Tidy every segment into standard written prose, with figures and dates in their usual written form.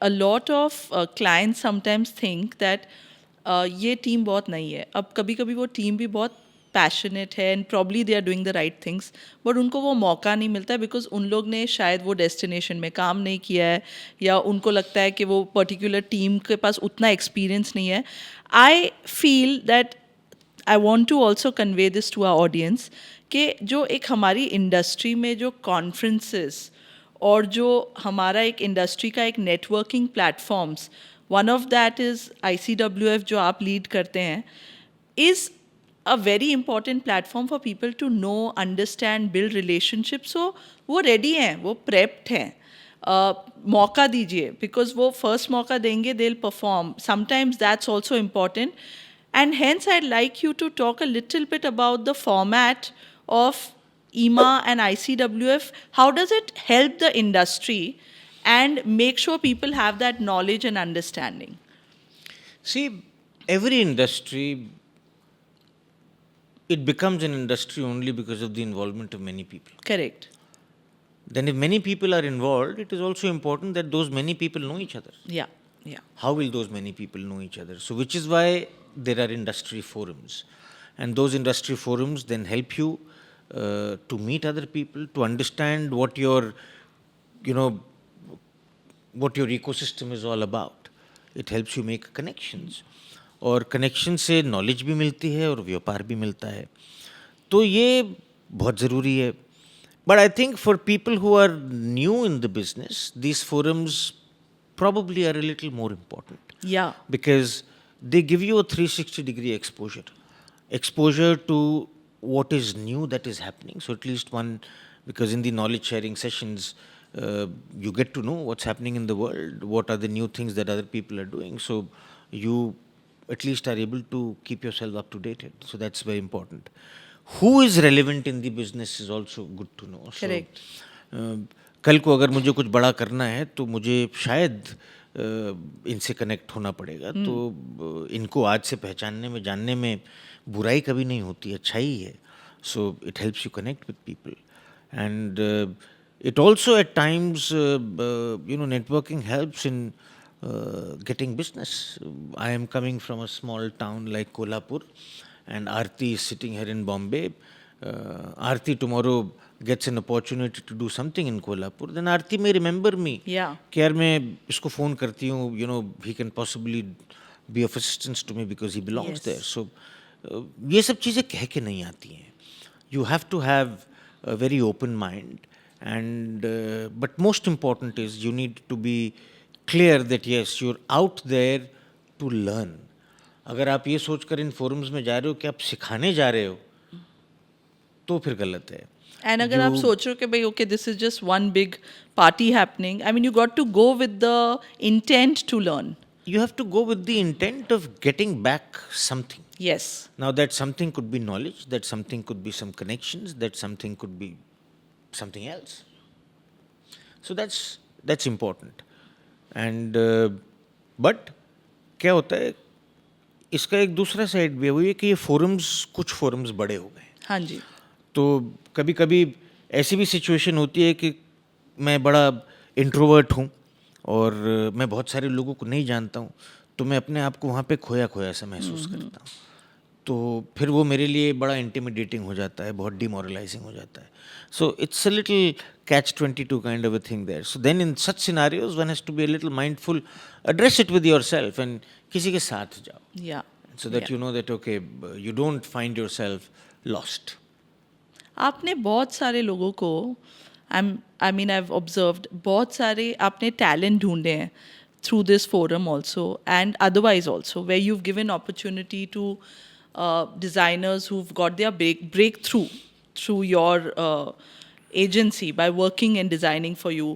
a lot of clients sometimes think that ये team बहुत नहीं है. अब कभी कभी वो टीम भी बहुत पैशनेट है and probably they are doing the right things, but उनको वो मौका नहीं मिलता बिकॉज उन लोग ने शायद वो डेस्टिनेशन में काम नहीं किया है, या उनको लगता है कि वो पर्टिकुलर टीम के पास उतना एक्सपीरियंस नहीं है. I feel that I want to also convey this to our audience कि जो एक हमारी इंडस्ट्री में जो कॉन्फ्रेंसेस और जो हमारा एक इंडस्ट्री का एक networking platforms, one of that is ICWF जो आप लीड करते हैं, is a very important platform for people to know, understand, build relationships. So वो ready हैं, वो prepped हैं. मौका दीजिए, because वो first मौका देंगे, they'll perform. Sometimes that's also important. And hence I'd like you to talk a little bit about the format of EMA and ICWF. How does it help the industry and make sure people have that knowledge and understanding? See, every industry, it becomes an industry only because of the involvement of many people. Correct. Then if many people are involved, it is also important that those many people know each other. Yeah, yeah. How will those many people know each other? So which is why there are industry forums. And those industry forums then help you to meet other people, to understand what your, what your ecosystem is all about. It helps you make connections. और connection से knowledge भी मिलती है और व्यापार भी मिलता है, तो ये बहुत ज़रूरी है. But I think for people who are new in the business, these forums probably are a little more important. Yeah. Because they give you a 360-degree exposure to what is new that is happening. So at least one, because in the knowledge sharing sessions, you get to know what's happening in the world, what are the new things that other people are doing. So you at least are able to keep yourself up to date. So that's very important. Who is relevant in the business is also good to know. Correct. So, कल को अगर मुझे कुछ बड़ा करना है तो मुझे शायद इनसे कनेक्ट होना पड़ेगा. तो इनको आज से पहचानने में, जानने में बुराई कभी नहीं होती, अच्छा ही है. So it helps you connect with people. And it also at times, networking helps in getting business. I am coming from a small town like Kolhapur, and Aarti is sitting here in Bombay. Aarti tomorrow gets an opportunity to do something in Kolhapur, then Aarti may remember me. Yeah. कि यार मैं इसको phone करती हूँ, he can possibly be of assistance to me because he belongs there. So ये सब चीज़ें कह के नहीं आती हैं. You have to have a very open mind. And but most important is you need to be clear that yes, you're out there to learn. अगर आप ये सोचकर इन फोरम्स में जा रहे हो कि आप सिखाने जा रहे हो, तो फिर गलत है. एंड अगर आप सोच रहे हो कि भाई okay this is just one big party happening, I mean you got to go with the intent to learn. You have to go with the intent of getting back something. Yes. Now that something could be knowledge, that something could be some connections, that something could be something else. So that's important. And but क्या होता है, इसका एक दूसरा side भी है, वो ये कि ये फोरम्स, कुछ फोरम्स बड़े हो गए. हाँ जी. तो कभी कभी ऐसी भी सिचुएशन होती है कि मैं बड़ा इंट्रोवर्ट हूँ और मैं बहुत सारे लोगों को नहीं जानता हूँ, तो मैं अपने आप को वहाँ पे खोया खोया सा महसूस करता हूँ. तो फिर वो मेरे लिए बड़ा इंटिमिडेटिंग हो जाता है, बहुत डिमोरलाइजिंग हो जाता है. So it's a little catch-22 kind of a thing there. So then in such scenarios one has to be a little mindful, address it with yourself and किसी के साथ जाओ. Yeah. So that you know that okay, you don't find yourself lost. आपने बहुत सारे लोगों को, I mean I have observed, बहुत सारे आपने टैलेंट ढूंढे हैं through this forum also and otherwise also, where you given opportunity to designers who've got their breakthrough through your agency by working and designing for you,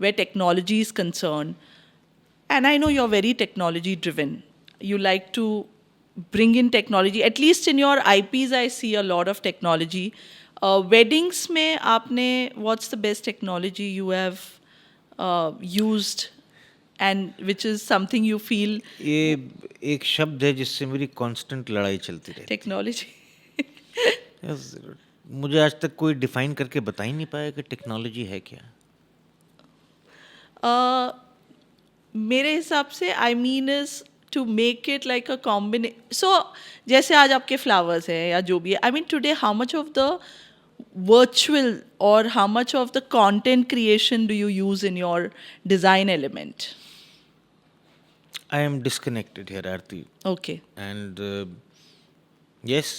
where technology is concerned. And I know you're very technology driven. You like to bring in technology. At least in your IPs, I see a lot of technology. Weddings में आपने, what's the best technology you have used and which is something you feel? ये एक शब्द है जिससे मेरी constant लड़ाई चलती रहती है. टेक्नोलॉजी. मुझे आज तक कोई डिफाइन करके बता ही नहीं पाया कि टेक्नोलॉजी है क्या. मेरे हिसाब से I mean is to make it like a combine so जैसे आज आपके फ्लावर्स हैं या जो भी है I mean today how much of the virtual or how much of the content creation do you use in your design element? I am disconnected here, Aarti. Okay. And yes,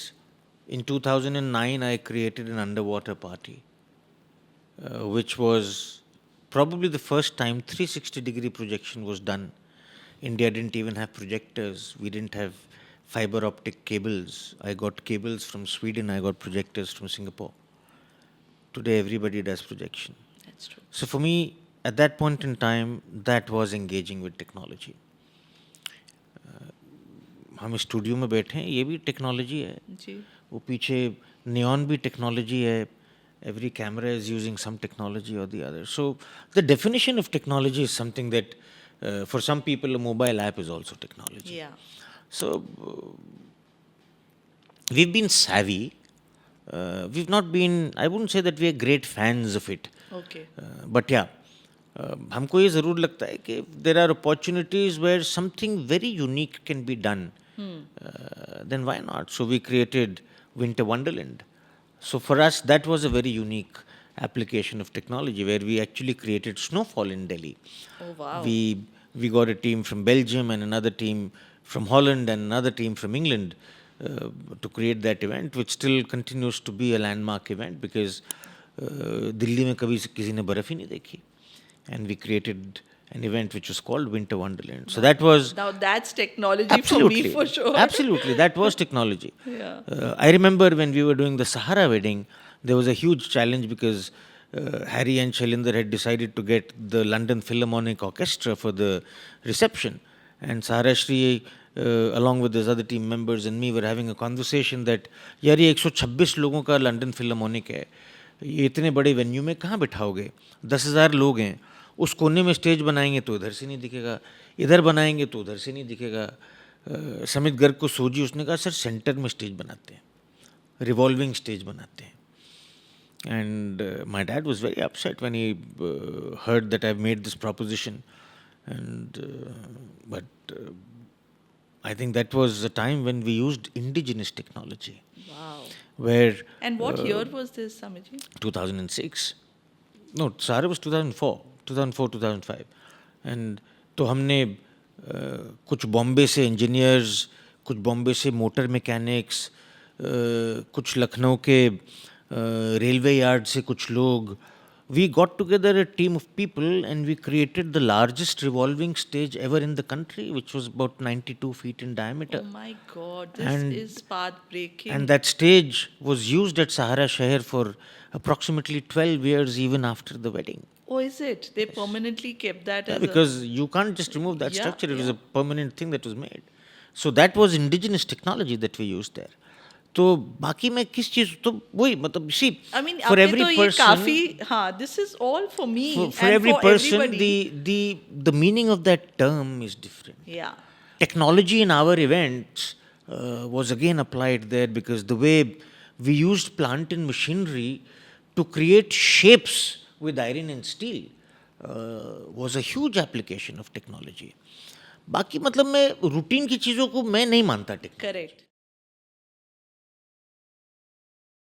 in 2009, I created an underwater party, which was probably the first time 360-degree projection was done. India didn't even have projectors. We didn't have fiber optic cables. I got cables from Sweden. I got projectors from Singapore. Today, everybody does projection. That's true. So for me, at that point in time, that was engaging with technology. हम studio में बैठे हैं, ये भी technology है. जी. वो पीछे neon भी टेक्नोलॉजी है. Every camera is using some technology or the other. So the definition of technology is something that, for some people, a mobile app is also technology. Yeah. So we've been savvy. We've not been, I wouldn't say that we are great fans of it. Okay. But yeah, हमको ये ज़रूर लगता है कि there are opportunities where something very unique can be done. Then why not? So we created Winter Wonderland. So for us, that was a very unique application of technology where we actually created snowfall in Delhi. Oh wow. We got a team from Belgium and another team from Holland and another team from England to create that event, which still continues to be a landmark event because Delhi में कभी किसी ने बर्फ ही नहीं देखी. And we created an event which was called Winter Wonderland. So that was Now that's technology absolutely, for me for sure. absolutely, that was technology. Yeah. I remember when we were doing the Sahara wedding, there was a huge challenge because Harry and Shailinder had decided to get the London Philharmonic Orchestra for the reception. And Sahara Shri, along with his other team members and me, were having a conversation that, यार ये 126 लोगों का London फिल्हार्मोनिक है, ये इतने बड़े venue में कहाँ बिठाओगे? 10,000 लोग हैं, उस कोने में स्टेज बनाएंगे तो इधर से नहीं दिखेगा, इधर बनाएंगे तो उधर से नहीं दिखेगा. समित गर्ग को सोची, उसने कहा सर सेंटर में स्टेज बनाते हैं, रिवॉल्विंग स्टेज बनाते हैं. And my dad was very upset when he heard that I've made this proposition. And but I think that was a time when we used indigenous technology. Wow. Where And what year was this, Samiji? 2006. No, Sahara was 2004, 2005. And तो हमने कुछ बॉम्बे से engineers, कुछ बॉम्बे से motor mechanics, कुछ लखनऊ के railway yard से कुछ लोग, we got together a team of people and we created the largest revolving stage ever in the country, which was about 92 feet in diameter. Oh my God, this And- is path breaking. And that stage was used at Sahara Sheher for approximately 12 years even after the wedding. Oh, is it? They permanently kept that as Because you can't just remove that Yeah, structure. It was yeah. a permanent thing that was made. So that was indigenous technology that we used there. तो बाकी मैं किस चीज तो वही मतलब see I mean, for आपने every तो ये person काफी हाँ, this is all for me for and every for person everybody. the meaning of that term is different. Yeah. Technology in our events was again applied there because the way we used plant and machinery to create shapes with iron and steel was a huge application of technology. बाकी मतलब मैं routine की चीज़ों को मैं नहीं मानता technology. Correct.